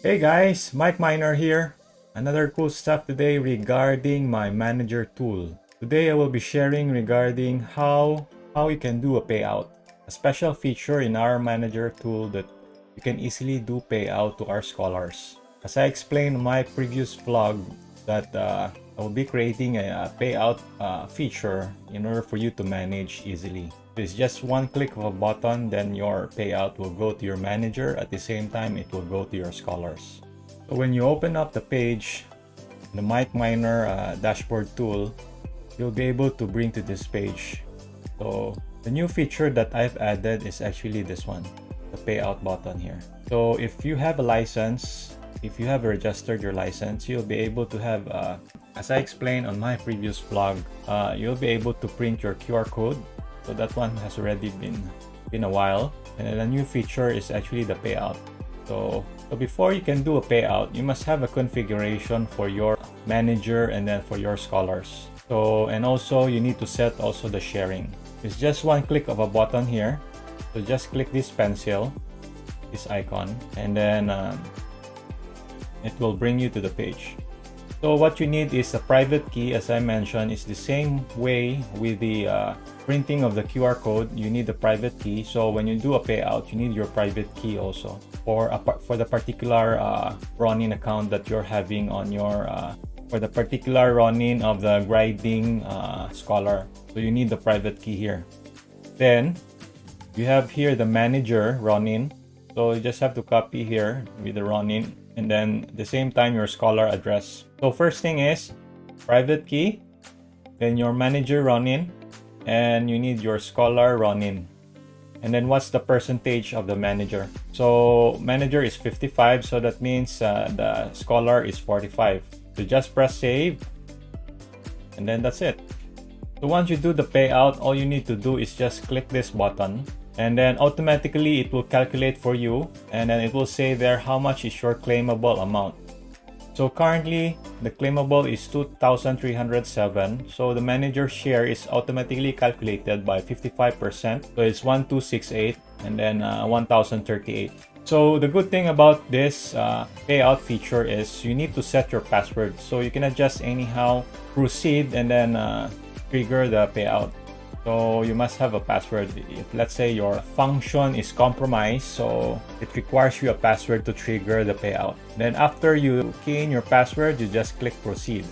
Hey guys, MikeMiner here. Another cool stuff today regarding my manager tool. Today I will be sharing regarding how you can do a payout. A special feature in our manager tool that you can easily do payout to our scholars. As I explained in my previous vlog that I will be creating a payout feature in order for you to manage easily. It's just one click of a button, then your payout will go to your manager. At the same time, it will go to your scholars. So when you open up the page, the MikeMiner dashboard tool, you'll be able to bring to this page. So the new feature that I've added is actually this one, the payout button here. So if you have a license, if you have registered your license, you'll be able to have, as I explained on my previous vlog, you'll be able to print your QR code. So that one has already been a while. And then a new feature is actually the payout. So before you can do a payout, you must have a configuration for your manager and then for your scholars. So, and also you need to set also the sharing. It's just one click of a button here. So just click this pencil, this icon, and then it will bring you to the page. So what you need is a private key. As I mentioned, it's the same way with the printing of the QR code. You need a private key. So when you do a payout, you need your private key also for the particular Ronin account that you're having on your for the particular Ronin of the grinding scholar. So you need the private key here. Then you have here the manager Ronin. So you just have to copy here with the Ronin, and then at the same time your scholar address. So first thing is private key, then your manager Ronin, and you need your scholar Ronin. And then what's the percentage of the manager? So manager is 55, so that means the scholar is 45. So just press save, and then that's it. So once you do the payout, all you need to do is just click this button, and then automatically it will calculate for you, and then it will say there how much is your claimable amount. So currently the claimable is 2,307. So the manager share is automatically calculated by 55%. So it's 1,268 and then 1,038. So the good thing about this payout feature is you need to set your password. So you cannot just anyhow proceed and then trigger the payout. So you must have a password. If let's say your function is compromised, so it requires you a password to trigger the payout. Then after you key in your password, you just click proceed,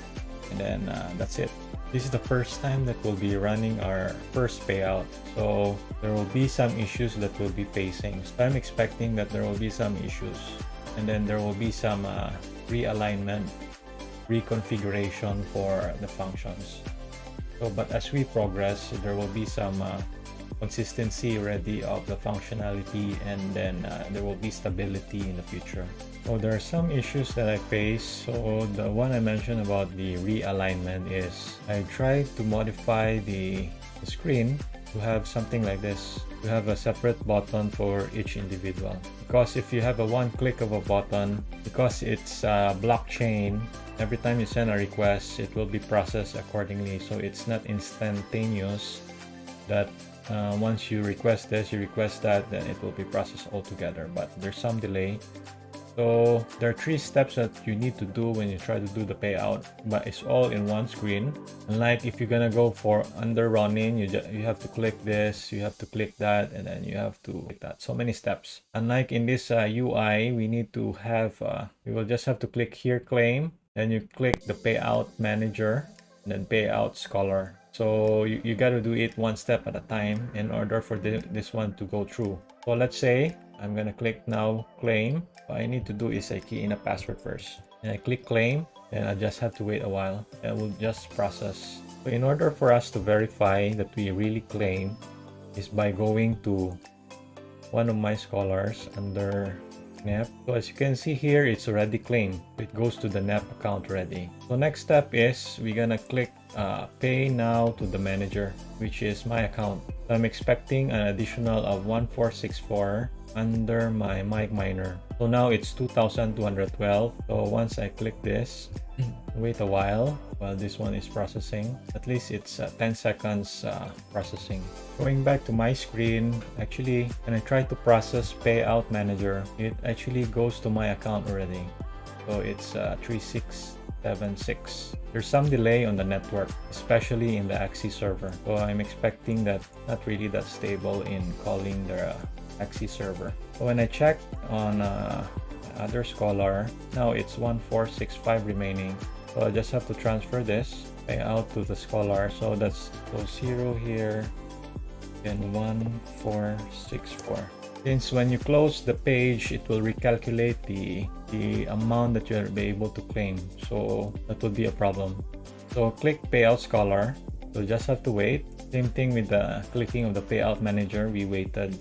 and then that's it. This is the first time that we'll be running our first payout. So there will be some issues that we'll be facing. So I'm expecting that there will be some issues, and then there will be some realignment, reconfiguration for the functions. So, but as we progress, there will be some consistency already of the functionality, and then there will be stability in the future. So there are some issues that I face. So the one I mentioned about the realignment is I tried to modify the screen to have something like this, to have a separate button for each individual. Because if you have a one click of a button, because it's blockchain, every time you send a request, it will be processed accordingly. So it's not instantaneous that once you request this, you request that, then it will be processed all together. But there's some delay. So there are 3 steps that you need to do when you try to do the payout, but it's all in one screen. Unlike if you're gonna go for under Ronin, you have to click this, you have to click that, and then you have to click that. So many steps. Unlike in this UI, we need to have, we will just have to click here, claim, then you click the payout manager, and then payout scholar. So you got to do it one step at a time in order for this one to go through. So let's say I'm gonna click now claim. What I need to do is I key in a password first, and I click claim, and I just have to wait a while, and we'll just process. So in order for us to verify that we really claim is by going to one of my scholars under NEP. So as you can see here, it's already claimed. It goes to the NEP account already. So next step is we're gonna click pay now to the manager, which is my account. So I'm expecting an additional of 1,464 under my MikeMiner. So now it's 2,212. So once I click this, Wait a while this one is processing. At least it's 10 seconds processing. Going back to my screen, actually when I try to process Payout Manager, it actually goes to my account already. So it's 3676. There's some delay on the network, especially in the Axie server. So I'm expecting that not really that stable in calling the Axie server. So when I check on other Scholar, now it's 1465 remaining. So I just have to transfer this Payout to the Scholar. So that's 0 here and 1464. Since when you close the page, it will recalculate the amount that you'll be able to claim. So that would be a problem. So click Payout Scholar. So just have to wait. Same thing with the clicking of the Payout Manager. We waited.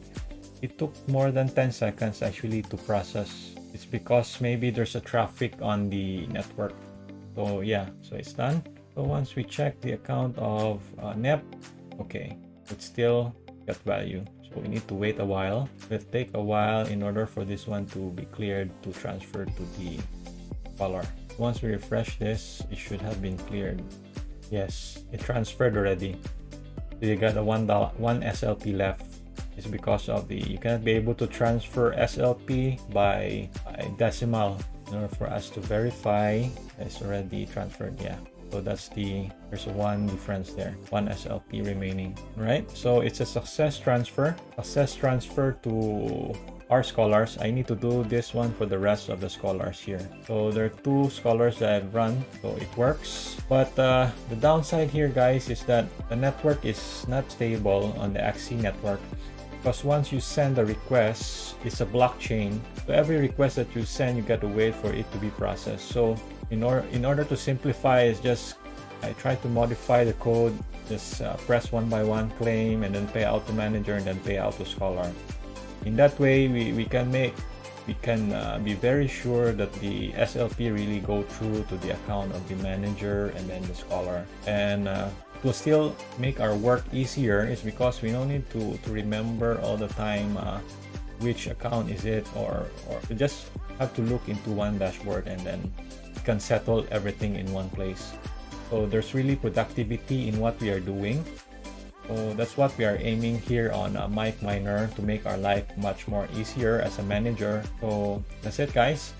It took more than 10 seconds actually to process. It's because maybe there's a traffic on the network. So yeah, so it's done. So once we check the account of NEP, okay, it's still got value. So we need to wait a while. It'll take a while in order for this one to be cleared to transfer to the Scholar. Once we refresh this, it should have been cleared. Yes, it transferred already. So you got a $1 SLP left. It's because of you cannot be able to transfer SLP by decimal in order for us to verify it's already transferred. Yeah, so there's one difference there, 1 SLP remaining, right? So it's a success transfer to our Scholars. I need to do this one for the rest of the Scholars here. So there are 2 Scholars that I've run, so it works. But the downside here, guys, is that the network is not stable on the Axie network. Because once you send a request, it's a blockchain. So every request that you send, you got to wait for it to be processed. So in order to simplify, it's just I try to modify the code. Just press 1 by 1 claim and then pay out to manager and then pay out to Scholar. In that way, we can be very sure that the SLP really go through to the account of the manager and then the Scholar. And it will still make our work easier. Is because we don't need to remember all the time which account is it, or we just have to look into one dashboard and then we can settle everything in one place. So there's really productivity in what we are doing. So that's what we are aiming here on MikeMiner, to make our life much more easier as a manager. So that's it, guys.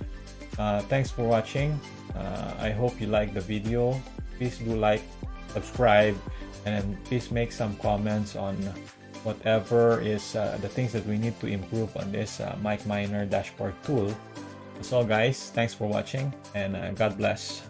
Thanks for watching. I hope you liked the video. Please do like, subscribe, and please make some comments on whatever is the things that we need to improve on this MikeMiner dashboard tool. That's all, guys. Thanks for watching, and God bless.